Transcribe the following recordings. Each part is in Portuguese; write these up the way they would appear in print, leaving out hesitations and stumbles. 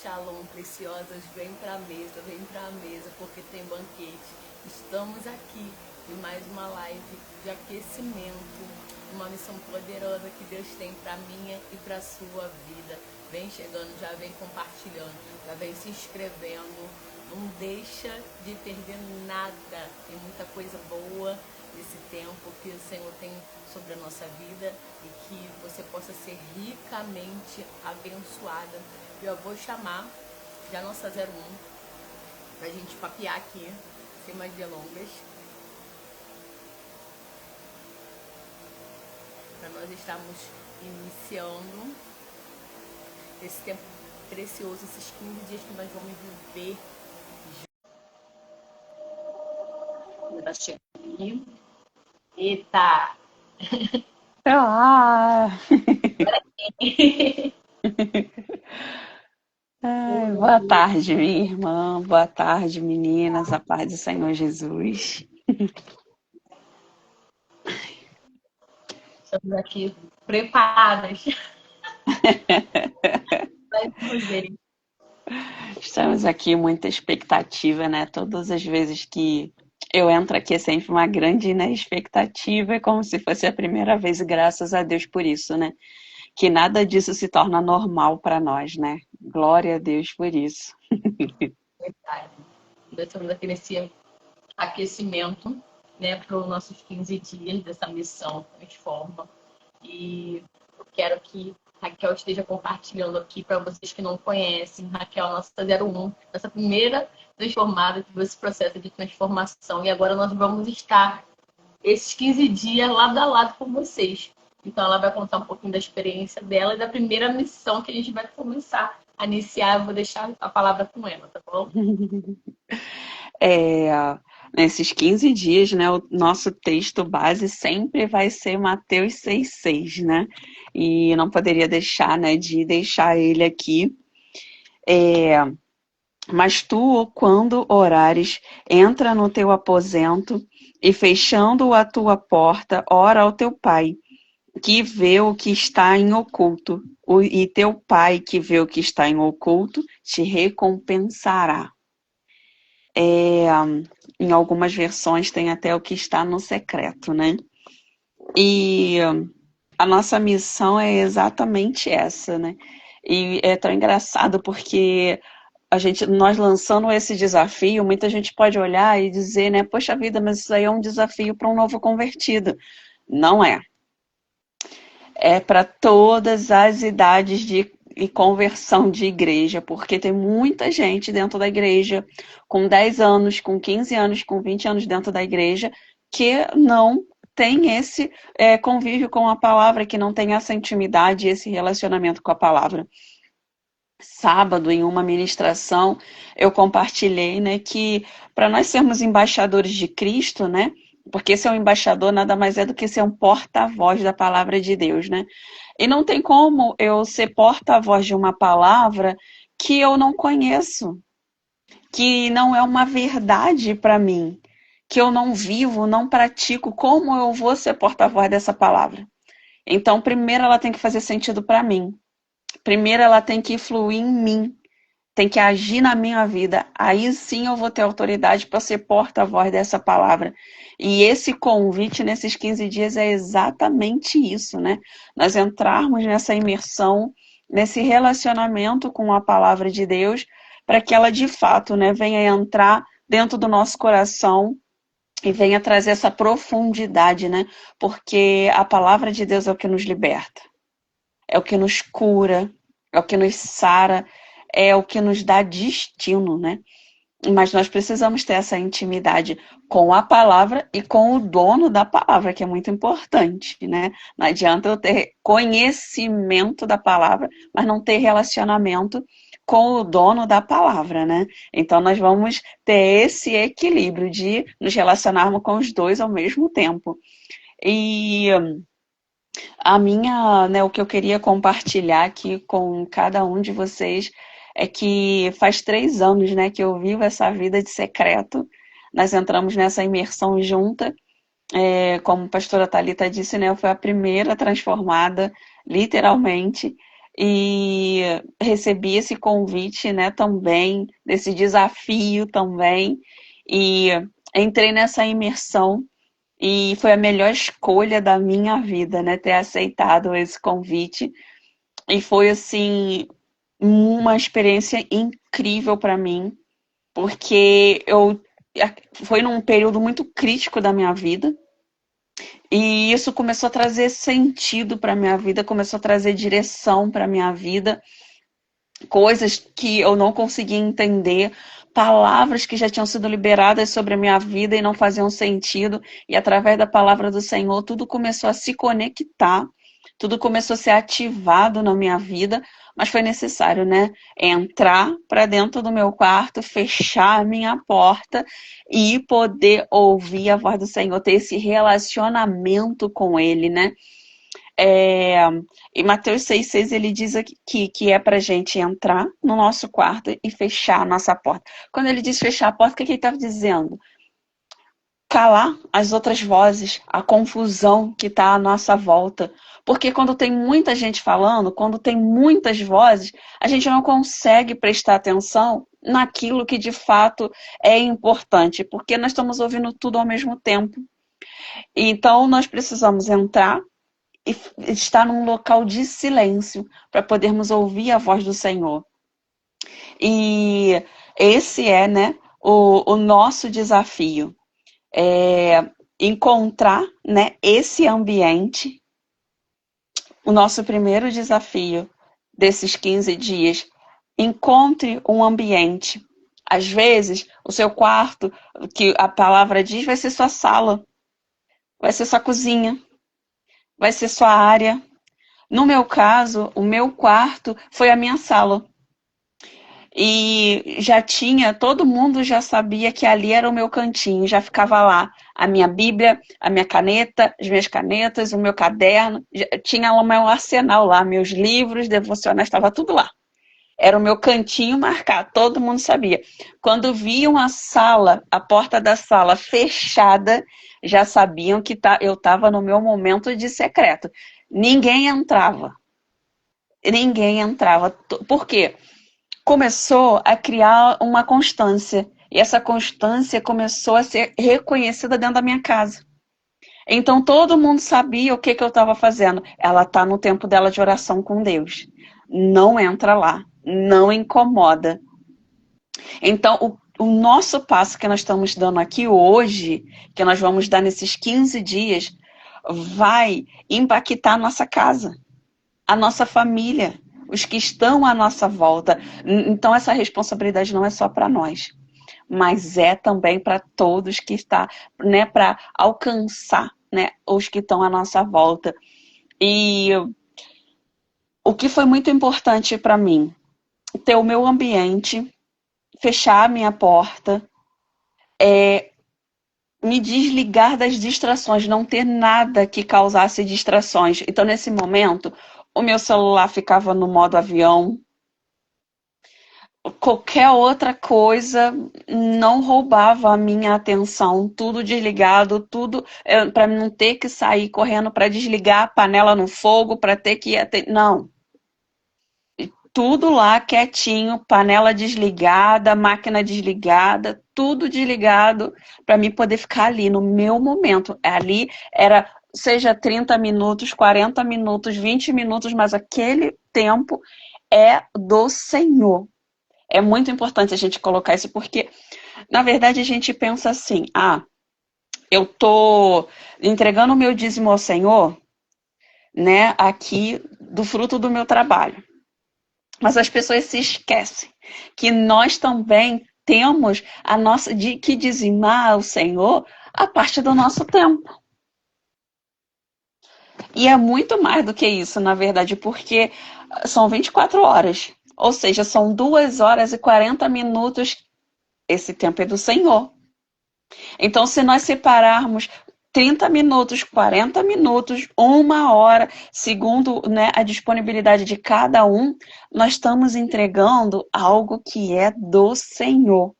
Shalom, preciosas, vem pra mesa, porque tem banquete. Estamos aqui em mais uma live de aquecimento, uma missão poderosa que Deus tem pra minha e pra sua vida. Vem chegando, já vem compartilhando, já vem se inscrevendo. Não deixa de perder nada. Tem muita coisa boa nesse tempo que o Senhor tem sobre a nossa vida e que você possa ser ricamente abençoada. Eu vou chamar já nossa 01 pra gente papear aqui, sem mais delongas, para nós estarmos iniciando esse tempo precioso, esses 15 dias que nós vamos viver. Tá chegando. Eita! Olá! Ai, boa tarde, minha irmã. Boa tarde, meninas. A paz do Senhor Jesus. Estamos aqui preparadas. Vamos ver. Estamos aqui muita expectativa, né? Todas as vezes que eu entro aqui é sempre uma grande, né, expectativa, é como se fosse a primeira vez, e graças a Deus por isso, né? Que nada disso se torna normal para nós, né? Glória a Deus por isso. Verdade. Nós estamos aqui nesse aquecimento, né, para os nossos 15 dias dessa missão Transforma. E eu quero que Raquel esteja compartilhando aqui para vocês que não conhecem. Raquel, nossa 01, nossa primeira transformada que esse processo de transformação. E agora nós vamos estar esses 15 dias lado a lado com vocês. Então ela vai contar um pouquinho da experiência dela e da primeira missão que a gente vai começar a iniciar. Eu vou deixar a palavra com ela, tá bom? Nesses 15 dias, né, o nosso texto base sempre vai ser Mateus 6,6, né? E não poderia deixar, né, de deixar ele aqui. Mas tu, quando orares, entra no teu aposento e, fechando a tua porta, ora ao teu pai, que vê o que está em oculto, e teu pai, que vê o que está em oculto, te recompensará. Em algumas versões tem até o que está no secreto, né? E a nossa missão é exatamente essa, né? E é tão engraçado porque nós lançando esse desafio, muita gente pode olhar e dizer, né, poxa vida, mas isso aí é um desafio para um novo convertido. Não é. É para todas as idades e conversão de igreja, porque tem muita gente dentro da igreja, com 10 anos, com 15 anos, com 20 anos dentro da igreja, que não tem esse convívio com a palavra, que não tem essa intimidade, esse relacionamento com a palavra. Sábado, em uma ministração, eu compartilhei, né, que para nós sermos embaixadores de Cristo, né, porque ser um embaixador nada mais é do que ser um porta-voz da palavra de Deus, né? E não tem como eu ser porta-voz de uma palavra que eu não conheço, que não é uma verdade para mim, que eu não vivo, não pratico. Como eu vou ser porta-voz dessa palavra? Então, primeiro ela tem que fazer sentido para mim. Primeiro ela tem que fluir em mim, tem que agir na minha vida. Aí sim eu vou ter autoridade para ser porta-voz dessa palavra. E esse convite nesses 15 dias é exatamente isso, né? Nós entrarmos nessa imersão, nesse relacionamento com a palavra de Deus, para que ela de fato, né, venha entrar dentro do nosso coração e venha trazer essa profundidade, né? Porque a palavra de Deus é o que nos liberta, é o que nos cura, é o que nos sara, é o que nos dá destino, né? Mas nós precisamos ter essa intimidade com a palavra e com o dono da palavra, que é muito importante, né? Não adianta eu ter conhecimento da palavra, mas não ter relacionamento com o dono da palavra, né? Então nós vamos ter esse equilíbrio de nos relacionarmos com os dois ao mesmo tempo. E né, o que eu queria compartilhar aqui com cada um de vocês é que faz 3 anos, né, que eu vivo essa vida de secreto. Nós entramos nessa imersão junta. Como a pastora Thalita disse, né, eu fui a primeira transformada, literalmente. e recebi esse convite, né, também, desse desafio também, e entrei nessa imersão e foi a melhor escolha da minha vida, né, ter aceitado esse convite. E foi, assim, uma experiência incrível para mim, porque foi num período muito crítico da minha vida, e isso começou a trazer sentido para minha vida, começou a trazer direção para minha vida, coisas que eu não conseguia entender, palavras que já tinham sido liberadas sobre a minha vida e não faziam sentido, e através da palavra do Senhor, tudo começou a se conectar, tudo começou a ser ativado na minha vida, mas foi necessário, né? Entrar para dentro do meu quarto, fechar a minha porta e poder ouvir a voz do Senhor, ter esse relacionamento com Ele, né? Em Mateus 6,6 ele diz que é para a gente entrar no nosso quarto e fechar a nossa porta. Quando ele diz fechar a porta, o que ele estava dizendo? Calar as outras vozes, a confusão que está à nossa volta. Porque quando tem muita gente falando, quando tem muitas vozes, a gente não consegue prestar atenção naquilo que de fato é importante, porque nós estamos ouvindo tudo ao mesmo tempo. Então nós precisamos entrar e estar num local de silêncio para podermos ouvir a voz do Senhor. E esse é, né, o nosso desafio. Encontrar, né, esse ambiente. O nosso primeiro desafio desses 15 dias. Encontre um ambiente. Às vezes, o seu quarto, que a palavra diz, vai ser sua sala, vai ser sua cozinha, vai ser sua área. No meu caso, o meu quarto foi a minha sala. E todo mundo já sabia que ali era o meu cantinho, já ficava lá a minha Bíblia, a minha caneta, as minhas canetas, o meu caderno, tinha o meu arsenal lá, meus livros, devocionais, estava tudo lá. Era o meu cantinho marcado, todo mundo sabia. Quando viam a sala, a porta da sala fechada, já sabiam que eu estava no meu momento de secreto. Ninguém entrava. Ninguém entrava. Por quê? Começou a criar uma constância. E essa constância começou a ser reconhecida dentro da minha casa. Então todo mundo sabia o que eu estava fazendo. Ela está no tempo dela de oração com Deus. Não entra lá. Não incomoda. Então o nosso passo que nós estamos dando aqui hoje, que nós vamos dar nesses 15 dias, vai impactar a nossa casa, a nossa família, os que estão à nossa volta. Então essa responsabilidade não é só para nós, mas é também para todos que está, né, para alcançar, né, os que estão à nossa volta. E o que foi muito importante para mim, ter o meu ambiente, fechar a minha porta, me desligar das distrações, não ter nada que causasse distrações. Então nesse momento, o meu celular ficava no modo avião. Qualquer outra coisa não roubava a minha atenção, tudo desligado, tudo para não ter que sair correndo para desligar a panela no fogo, para ter que não. Tudo lá quietinho, panela desligada, máquina desligada, tudo desligado para mim poder ficar ali no meu momento. Ali era seja 30 minutos, 40 minutos, 20 minutos, mas aquele tempo é do Senhor. É muito importante a gente colocar isso, porque, na verdade, a gente pensa assim, eu tô entregando o meu dízimo ao Senhor, né, aqui do fruto do meu trabalho. Mas as pessoas se esquecem que nós também temos que dizimar ao Senhor a parte do nosso tempo. E é muito mais do que isso, na verdade, porque são 24 horas. Ou seja, são 2 horas e 40 minutos. Esse tempo é do Senhor. Então, se nós separarmos 30 minutos, 40 minutos, 1 hora, segundo, né, a disponibilidade de cada um, nós estamos entregando algo que é do Senhor.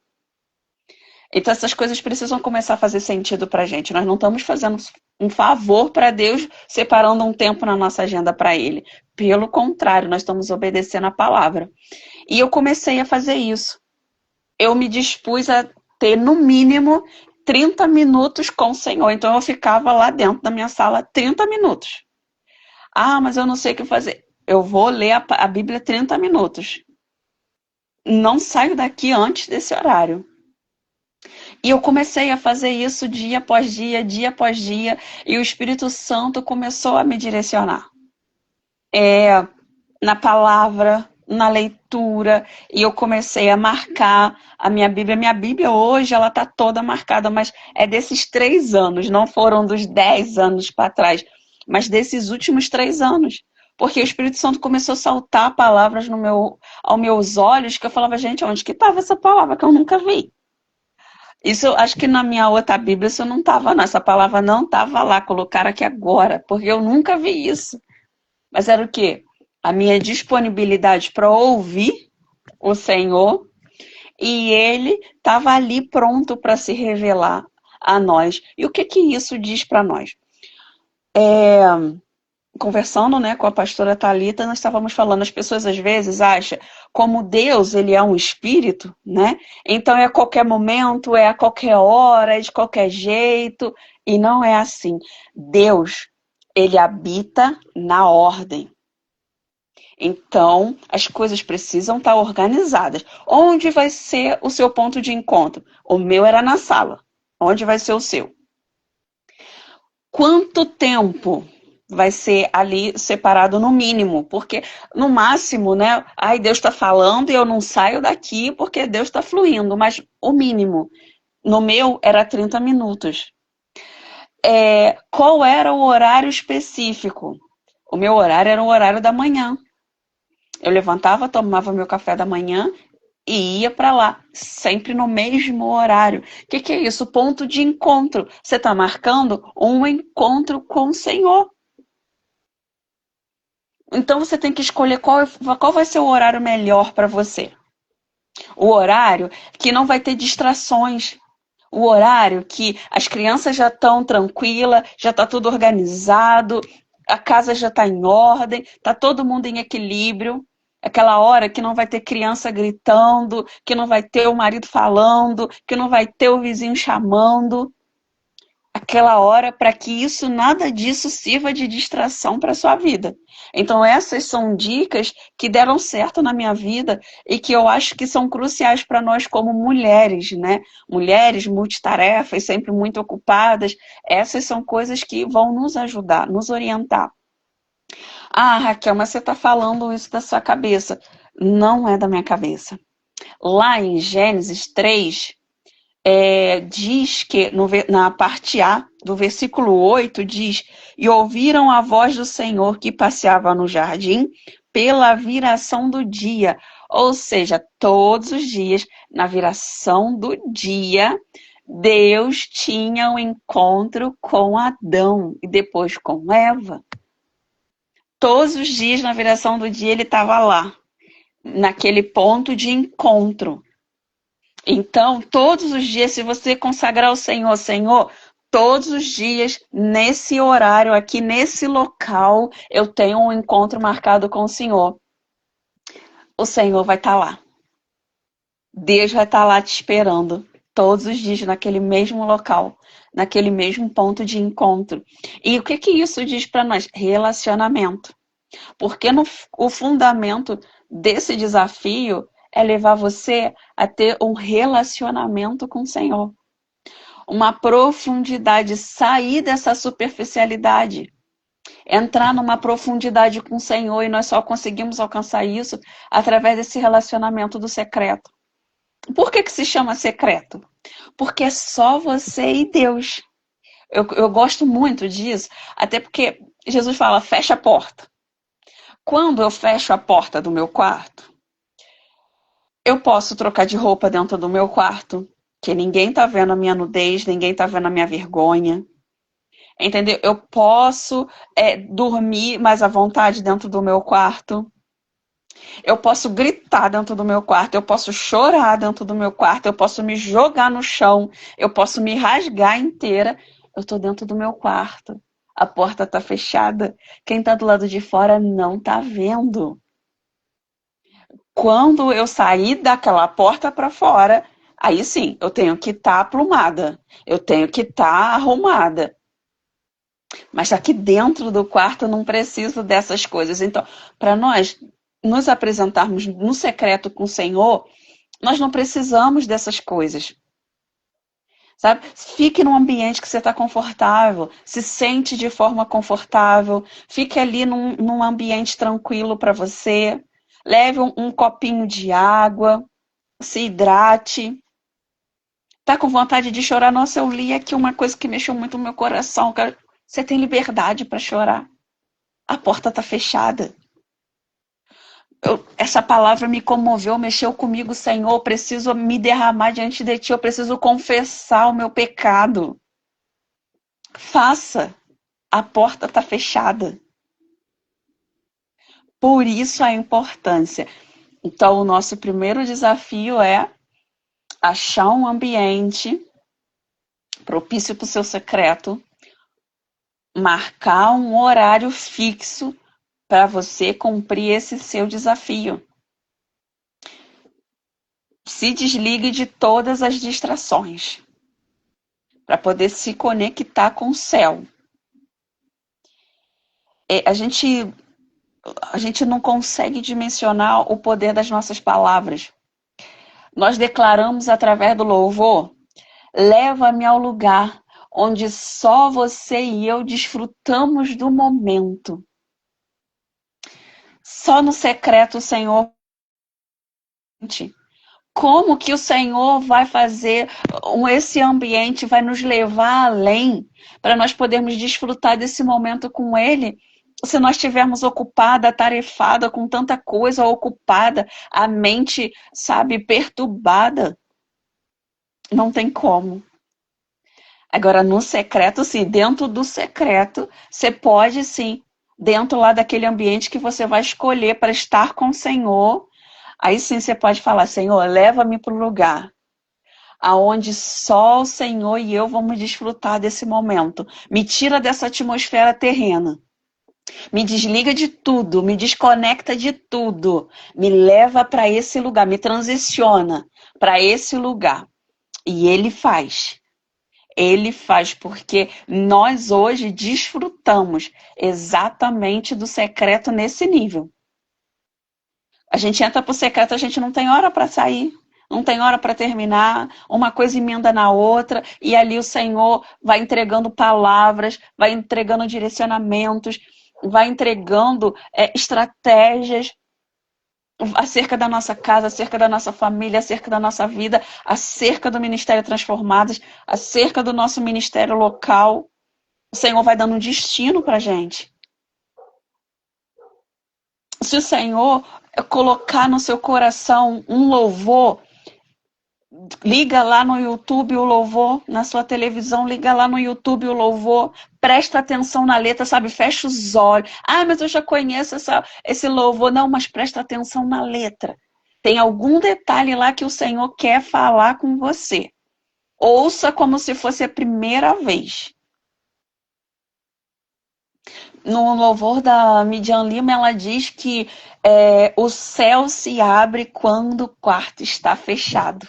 Então, essas coisas precisam começar a fazer sentido para a gente. Nós não estamos fazendo um favor para Deus separando um tempo na nossa agenda para Ele. Pelo contrário, nós estamos obedecendo a palavra. E eu comecei a fazer isso. Eu me dispus a ter, no mínimo, 30 minutos com o Senhor. Então eu ficava lá dentro da minha sala 30 minutos. Ah, mas eu não sei o que fazer. Eu vou ler a Bíblia 30 minutos. Não saio daqui antes desse horário. E eu comecei a fazer isso dia após dia após dia, e o Espírito Santo começou a me direcionar. Na palavra, na leitura, e eu comecei a marcar a minha Bíblia. Minha Bíblia hoje, ela está toda marcada, mas é desses 3 anos, não foram dos 10 anos para trás, mas desses últimos 3 anos. Porque o Espírito Santo começou a saltar palavras aos meus olhos, que eu falava, gente, onde que estava essa palavra que eu nunca vi? Isso, acho que na minha outra Bíblia isso não estava, não. Essa palavra não estava lá, colocaram aqui agora, porque eu nunca vi isso. Mas era o quê? A minha disponibilidade para ouvir o Senhor, e Ele estava ali pronto para se revelar a nós. E o que isso diz para nós? Conversando, né, com a pastora Thalita, nós estávamos falando, as pessoas às vezes acham, como Deus, ele é um espírito, né? Então é a qualquer momento, é a qualquer hora, é de qualquer jeito, e não é assim. Deus, ele habita na ordem. Então, as coisas precisam estar organizadas. Onde vai ser o seu ponto de encontro? O meu era na sala. Onde vai ser o seu? Quanto tempo vai ser ali separado no mínimo? Porque no máximo, né? Ai, Deus está falando e eu não saio daqui porque Deus está fluindo. Mas o mínimo, no meu, era 30 minutos. Qual era o horário específico? O meu horário era o horário da manhã. Eu levantava, tomava meu café da manhã e ia para lá, sempre no mesmo horário. O que é isso? Ponto de encontro. Você está marcando um encontro com o Senhor. Então você tem que escolher qual vai ser o horário melhor para você. O horário que não vai ter distrações. O horário que as crianças já estão tranquilas, já está tudo organizado, a casa já está em ordem, está todo mundo em equilíbrio. Aquela hora que não vai ter criança gritando, que não vai ter o marido falando, que não vai ter o vizinho chamando. Aquela hora para que isso, nada disso sirva de distração para a sua vida. Então essas são dicas que deram certo na minha vida e que eu acho que são cruciais para nós como mulheres, né? Mulheres multitarefas, sempre muito ocupadas. Essas são coisas que vão nos ajudar, nos orientar. Ah, Raquel, mas você está falando isso da sua cabeça. Não é da minha cabeça. Lá em Gênesis 3, diz que, na parte A do versículo 8, diz: E ouviram a voz do Senhor que passeava no jardim pela viração do dia. Ou seja, todos os dias, na viração do dia, Deus tinha um encontro com Adão e depois com Eva. Todos os dias, na viração do dia, ele estava lá, naquele ponto de encontro. Então, todos os dias, se você consagrar ao Senhor, Senhor, todos os dias, nesse horário aqui, nesse local, eu tenho um encontro marcado com o Senhor. O Senhor vai estar lá. Deus vai estar lá te esperando, todos os dias, naquele mesmo local, naquele mesmo ponto de encontro. E o que isso diz para nós? Relacionamento. Porque o fundamento desse desafio é levar você a ter um relacionamento com o Senhor. Uma profundidade, sair dessa superficialidade. Entrar numa profundidade com o Senhor, e nós só conseguimos alcançar isso através desse relacionamento do secreto. Por que se chama secreto? Porque é só você e Deus. Eu gosto muito disso, até porque Jesus fala, fecha a porta. Quando eu fecho a porta do meu quarto, eu posso trocar de roupa dentro do meu quarto, que ninguém tá vendo a minha nudez, ninguém tá vendo a minha vergonha. Entendeu? Eu posso dormir mais à vontade dentro do meu quarto. Eu posso gritar dentro do meu quarto, eu posso chorar dentro do meu quarto, eu posso me jogar no chão, eu posso me rasgar inteira. Eu tô dentro do meu quarto. A porta tá fechada. Quem tá do lado de fora não tá vendo. Quando eu sair daquela porta para fora, aí sim, eu tenho que estar aprumada. Eu tenho que estar arrumada. Mas aqui dentro do quarto eu não preciso dessas coisas. Então, para nós nos apresentarmos no secreto com o Senhor, nós não precisamos dessas coisas. Sabe? Fique num ambiente que você está confortável, se sente de forma confortável, fique ali num ambiente tranquilo para você, leve um copinho de água, se hidrate. Tá com vontade de chorar? Nossa, eu li aqui uma coisa que mexeu muito no meu coração. Você tem liberdade para chorar. A porta tá fechada. Essa palavra me comoveu, mexeu comigo, Senhor. Eu preciso me derramar diante de Ti. Eu preciso confessar o meu pecado. Faça. A porta está fechada. Por isso a importância. Então, o nosso primeiro desafio é achar um ambiente propício para o seu secreto, marcar um horário fixo para você cumprir esse seu desafio. Se desligue de todas as distrações para poder se conectar com o céu. A gente não consegue dimensionar o poder das nossas palavras. Nós declaramos através do louvor: leva-me ao lugar onde só você e eu desfrutamos do momento. Só no secreto, Senhor. Como que o Senhor vai fazer esse ambiente, vai nos levar além, para nós podermos desfrutar desse momento com Ele, se nós estivermos ocupada, atarefada com tanta coisa, ocupada, a mente, sabe, perturbada. Não tem como. Agora, no secreto, sim, dentro do secreto, você pode, sim, dentro lá daquele ambiente que você vai escolher para estar com o Senhor, aí sim você pode falar: Senhor, leva-me para o lugar aonde só o Senhor e eu vamos desfrutar desse momento. Me tira dessa atmosfera terrena. Me desliga de tudo, me desconecta de tudo. Me leva para esse lugar, me transiciona para esse lugar. E Ele faz. Ele faz, porque nós hoje desfrutamos exatamente do secreto nesse nível. A gente entra pro secreto, a gente não tem hora para sair, não tem hora para terminar, uma coisa emenda na outra, e ali o Senhor vai entregando palavras, vai entregando direcionamentos, vai entregando estratégias acerca da nossa casa, acerca da nossa família, acerca da nossa vida, acerca do Ministério Transformados, acerca do nosso ministério local. O Senhor vai dando um destino para a gente. Se o Senhor colocar no seu coração um louvor, liga lá no YouTube o louvor, na sua televisão, liga lá no YouTube o louvor, presta atenção na letra, sabe? Fecha os olhos. Ah, mas eu já conheço esse louvor. Não, mas presta atenção na letra. Tem algum detalhe lá que o Senhor quer falar com você. Ouça como se fosse a primeira vez. No louvor da Midian Lima, ela diz que o céu se abre quando o quarto está fechado.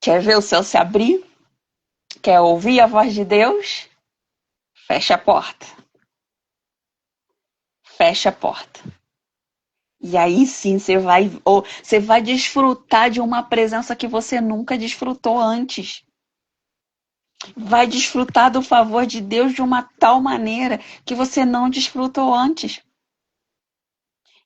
Quer ver o céu se abrir? Quer ouvir a voz de Deus? Fecha a porta. Fecha a porta. E aí sim você vai desfrutar de uma presença que você nunca desfrutou antes. Vai desfrutar do favor de Deus de uma tal maneira que você não desfrutou antes.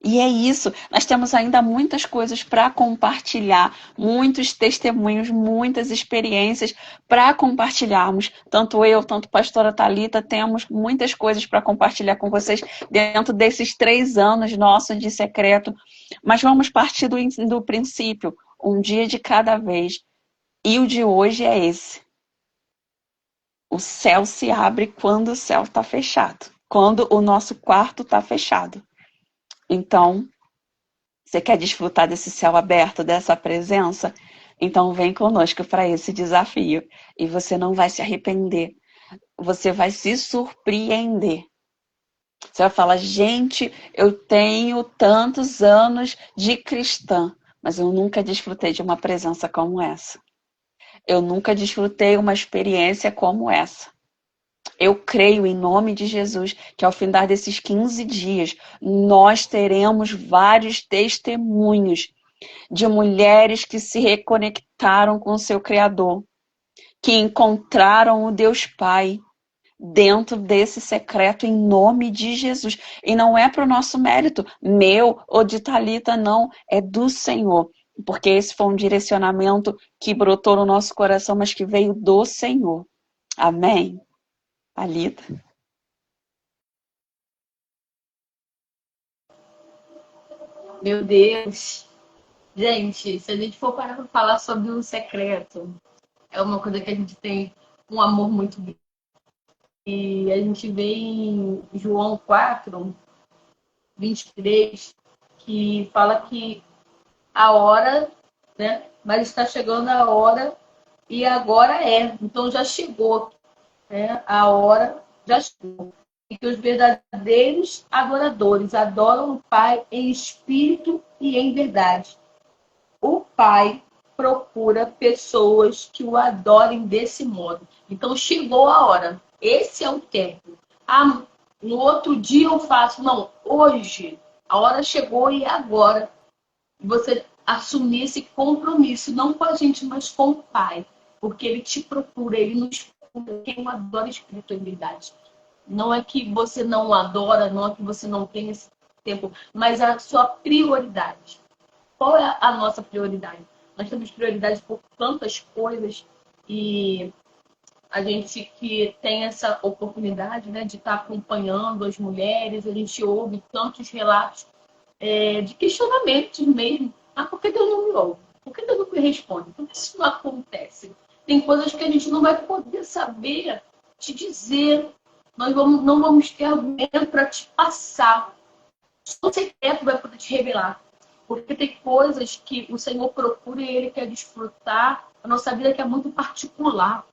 E é isso, nós temos ainda muitas coisas para compartilhar, muitos testemunhos, muitas experiências para compartilharmos. Tanto eu, tanto a pastora Thalita, temos muitas coisas para compartilhar com vocês dentro desses 3 anos nossos de secreto. Mas vamos partir do princípio, um dia de cada vez. E o de hoje é esse. O céu se abre quando o céu está fechado, quando o nosso quarto está fechado. Então, você quer desfrutar desse céu aberto, dessa presença? Então vem conosco para esse desafio e você não vai se arrepender. Você vai se surpreender. Você vai falar, gente, eu tenho tantos anos de cristã, mas eu nunca desfrutei de uma presença como essa. Eu nunca desfrutei uma experiência como essa. Eu creio em nome de Jesus que ao findar desses 15 dias nós teremos vários testemunhos de mulheres que se reconectaram com o seu Criador, que encontraram o Deus Pai dentro desse secreto em nome de Jesus. E não é para o nosso mérito, meu ou de Thalita, não, é do Senhor. Porque esse foi um direcionamento que brotou no nosso coração, mas que veio do Senhor. Amém? Thalita. Meu Deus. Gente, se a gente for parar para falar sobre o secreto, é uma coisa que a gente tem um amor muito grande. E a gente vê em João 4:23, que fala que a hora, né? Mas está chegando a hora e agora é. Então já chegou, né? A hora já chegou. E que os verdadeiros adoradores adoram o Pai em espírito e em verdade. O Pai procura pessoas que o adorem desse modo. Então chegou a hora. Esse é o tempo. Ah, no outro dia eu faço. Não, hoje. A hora chegou e agora você assumir esse compromisso, não com a gente, mas com o Pai. Porque Ele te procura, Ele nos procura. Quem o adora espiritualidade. Não é que você não adora, não é que você não tem esse tempo, mas a sua prioridade. Qual é a nossa prioridade? Nós temos prioridade por tantas coisas e a gente que tem essa oportunidade, né, de estar acompanhando as mulheres, a gente ouve tantos relatos de questionamentos mesmo. Ah, por que Deus não me ouve? Por que Deus não me responde? Por que isso não acontece? Tem coisas que a gente não vai poder saber te dizer. Nós não vamos ter argumento para te passar. Só o secreto vai poder te revelar. Porque tem coisas que o Senhor procura e Ele quer desfrutar. A nossa vida que é muito particular.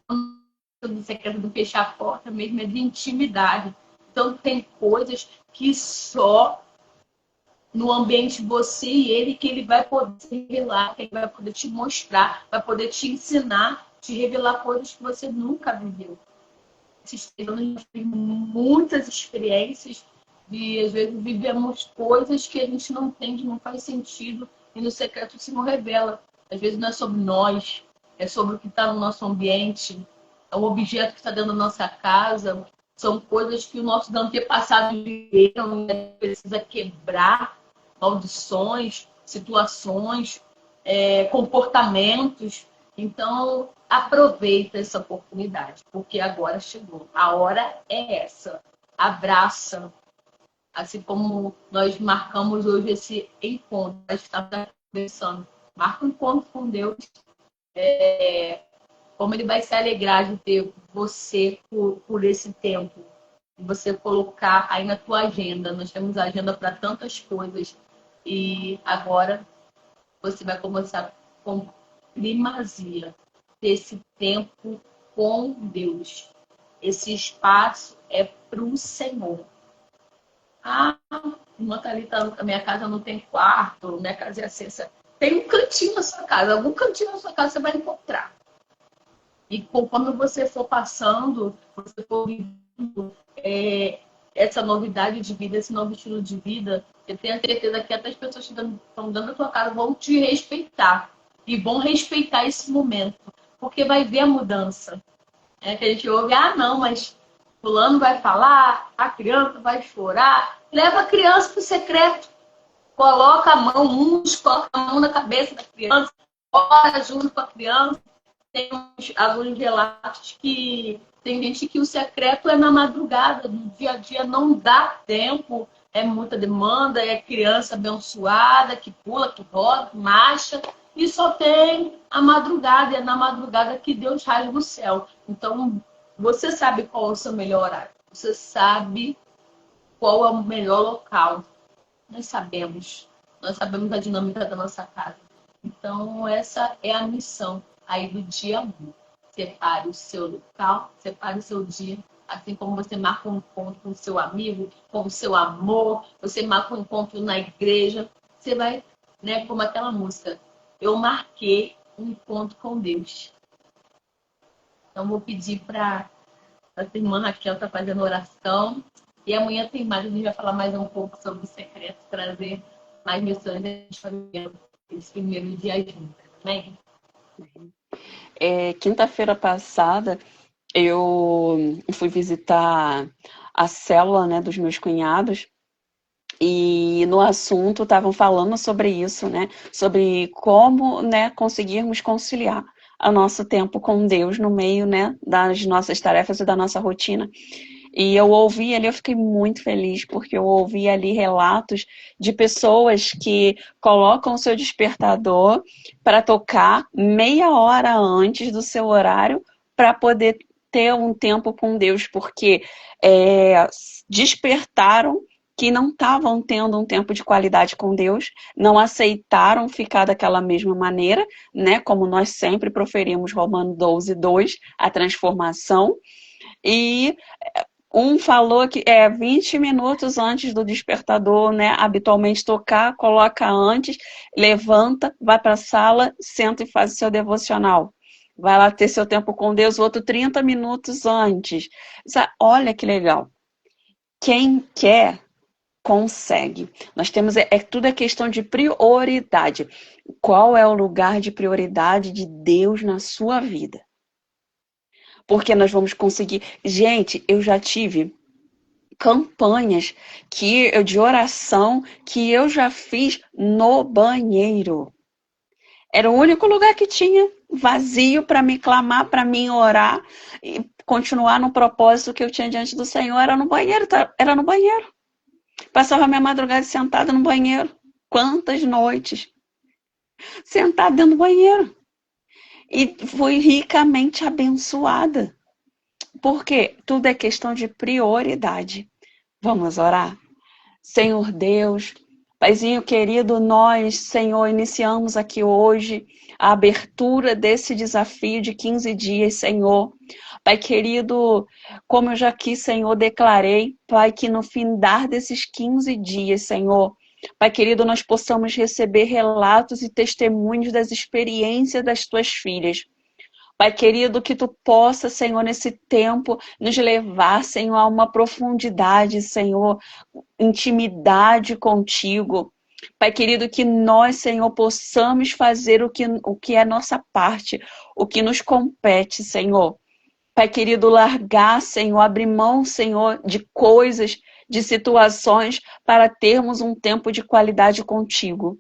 O secreto do fechar a porta mesmo é de intimidade. Então tem coisas que só no ambiente você e Ele que Ele vai poder se revelar, que Ele vai poder te mostrar, vai poder te ensinar, te revelar coisas que você nunca viveu. Esses 3 anos a gente tem muitas experiências e às vezes vivemos coisas que a gente não entende, não faz sentido e no secreto se não revela. Às vezes não é sobre nós, é sobre o que está no nosso ambiente, é o objeto que está dentro da nossa casa, são coisas que o nosso antepassado viveram e precisa quebrar, maldições, situações, comportamentos. Então, aproveita essa oportunidade, porque agora chegou. A hora é essa. Abraça. Assim como nós marcamos hoje esse encontro, nós estamos conversando. Marca um encontro com Deus. Como Ele vai se alegrar de ter você por esse tempo. E você colocar aí na tua agenda. Nós temos agenda para tantas coisas. E agora você vai começar com primazia desse tempo com Deus. Esse espaço é para o Senhor. Ah, irmã Thalita, a minha casa não tem quarto, minha casa é acessa. Tem um cantinho na sua casa, algum cantinho na sua casa você vai encontrar. E conforme você for passando, você for vivendo essa novidade de vida, esse novo estilo de vida, eu tenho a certeza que até as pessoas que estão dentro da tua casa vão te respeitar. E vão respeitar esse momento. Porque vai ver a mudança. Que a gente ouve, não, mas fulano vai falar, a criança vai chorar. Leva a criança para o secreto. Coloca a mão, coloca a mão na cabeça da criança, ora junto com a criança. Tem alguns relatos que tem gente que o secreto é na madrugada, no dia a dia não dá tempo, é muita demanda, é criança abençoada, que pula, que roda, que marcha, e só tem a madrugada, é na madrugada que Deus rasga o céu. Então, você sabe qual é o seu melhor horário, você sabe qual é o melhor local. Nós sabemos a dinâmica da nossa casa. Então, essa é a missão aí do dia 1. Separe o seu local, separe o seu dia, assim como você marca um encontro com o seu amigo, com o seu amor, você marca um encontro na igreja, você vai, né, como aquela música, eu marquei um encontro com Deus. Então, vou pedir para a irmã Raquel estar fazendo oração. E amanhã tem mais, a gente vai falar mais um pouco sobre o secreto, trazer mais missões da gente fazendo esse primeiro dia junto. Amém? Quinta-feira passada, eu fui visitar a célula, né, dos meus cunhados. E no assunto estavam falando sobre isso, né? Sobre como, né, conseguirmos conciliar o nosso tempo com Deus no meio, né, das nossas tarefas e da nossa rotina. E eu ouvi ali, eu fiquei muito feliz, porque eu ouvi ali relatos de pessoas que colocam o seu despertador para tocar meia hora antes do seu horário para poder ter um tempo com Deus, porque despertaram que não estavam tendo um tempo de qualidade com Deus, não aceitaram ficar daquela mesma maneira, né? Como nós sempre proferimos Romanos 12:2, a transformação. E um falou que 20 minutos antes do despertador, né, habitualmente tocar, coloca antes, levanta, vai para a sala, senta e faz o seu devocional. Vai lá ter seu tempo com Deus, o outro 30 minutos antes. Olha que legal. Quem quer consegue. Nós temos, tudo é questão de prioridade. Qual é o lugar de prioridade de Deus na sua vida? Porque nós vamos conseguir. Gente, eu já tive campanhas de oração que eu já fiz no banheiro. Era o único lugar que tinha vazio para me clamar, para mim orar e continuar no propósito que eu tinha diante do Senhor. Era no banheiro, era no banheiro. Passava minha madrugada sentada no banheiro. Quantas noites? Sentada dentro do banheiro. E fui ricamente abençoada. Porque tudo é questão de prioridade. Vamos orar? Senhor Deus, Paizinho querido, nós, Senhor, iniciamos aqui hoje a abertura desse desafio de 15 dias, Senhor. Pai querido, como eu já aqui, Senhor, declarei, Pai, que no findar desses 15 dias, Senhor, Pai querido, nós possamos receber relatos e testemunhos das experiências das tuas filhas. Pai querido, que tu possa, Senhor, nesse tempo, nos levar, Senhor, a uma profundidade, Senhor, intimidade contigo. Pai querido, que nós, Senhor, possamos fazer o que é nossa parte, o que nos compete, Senhor. Pai querido, largar, Senhor, abrir mão, Senhor, de coisas, de situações, para termos um tempo de qualidade contigo.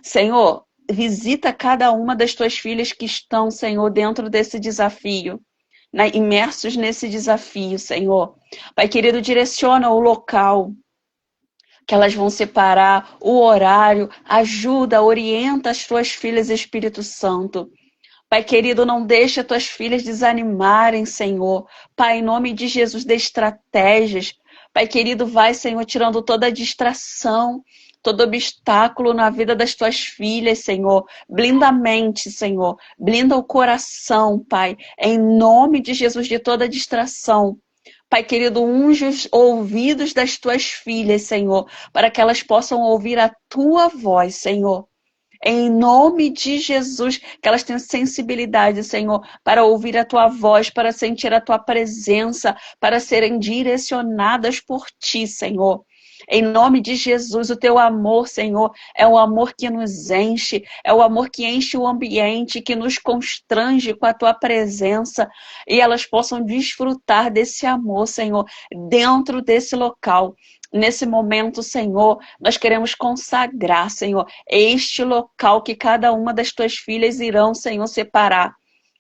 Senhor, visita cada uma das tuas filhas que estão, Senhor, dentro desse desafio, né, imersos nesse desafio, Senhor. Pai querido, direciona o local que elas vão separar, o horário, ajuda, orienta as tuas filhas, Espírito Santo. Pai querido, não deixa tuas filhas desanimarem, Senhor. Pai, em nome de Jesus, dê estratégias. Pai querido, vai, Senhor, tirando toda a distração, todo obstáculo na vida das tuas filhas, Senhor. Blinda a mente, Senhor. Blinda o coração, Pai. Em nome de Jesus, de toda distração. Pai querido, unge os ouvidos das tuas filhas, Senhor, para que elas possam ouvir a tua voz, Senhor. Em nome de Jesus, que elas tenham sensibilidade, Senhor, para ouvir a tua voz, para sentir a tua presença, para serem direcionadas por ti, Senhor. Em nome de Jesus, o teu amor, Senhor, é o amor que nos enche, é o amor que enche o ambiente, que nos constrange com a tua presença, e elas possam desfrutar desse amor, Senhor, dentro desse local. Nesse momento, Senhor, nós queremos consagrar, Senhor, este local que cada uma das tuas filhas irão, Senhor, separar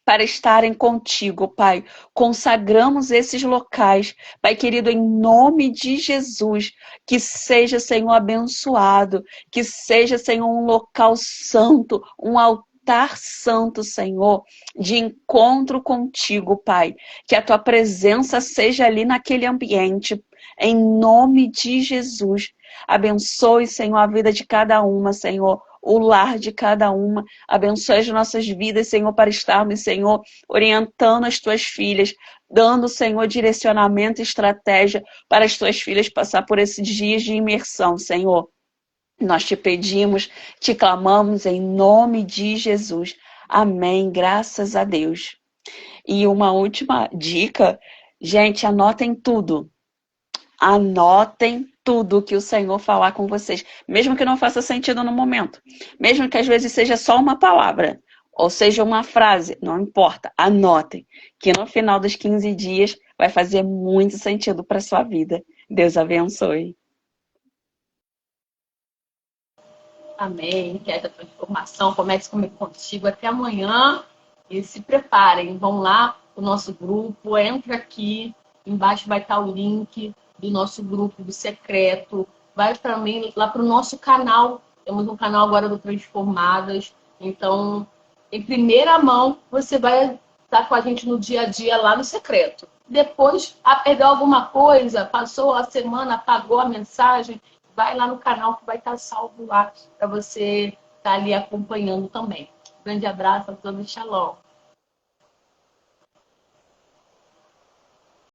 para estarem contigo, Pai. Consagramos esses locais, Pai querido, em nome de Jesus, que seja, Senhor, abençoado, que seja, Senhor, um local santo, um altar santo, Senhor, de encontro contigo, Pai. Que a tua presença seja ali naquele ambiente, em nome de Jesus. Abençoe, Senhor, a vida de cada uma, Senhor. o lar de cada uma. Abençoe as nossas vidas, Senhor, para estarmos, Senhor, orientando as tuas filhas, dando, Senhor, direcionamento e estratégia para as tuas filhas passar por esses dias de imersão, Senhor. Nós te pedimos, te clamamos em nome de Jesus. Amém. Graças a Deus. E uma última dica, gente, anotem tudo. Anotem tudo que o Senhor falar com vocês, mesmo que não faça sentido no momento, mesmo que às vezes seja só uma palavra, ou seja uma frase, não importa, anotem, que no final dos 15 dias vai fazer muito sentido para a sua vida. Deus abençoe. Amém. Que essa transformação comece comigo contigo até amanhã. E se preparem, vão lá o nosso grupo, entra aqui, embaixo vai estar o link do nosso grupo do secreto. Vai também lá para o nosso canal. Temos um canal agora do Transformadas. Então, em primeira mão, você vai estar com a gente no dia a dia lá no secreto. Depois, perdeu alguma coisa, passou a semana, apagou a mensagem, vai lá no canal que vai estar salvo lá para você estar ali acompanhando também. Grande abraço a todos, shalom.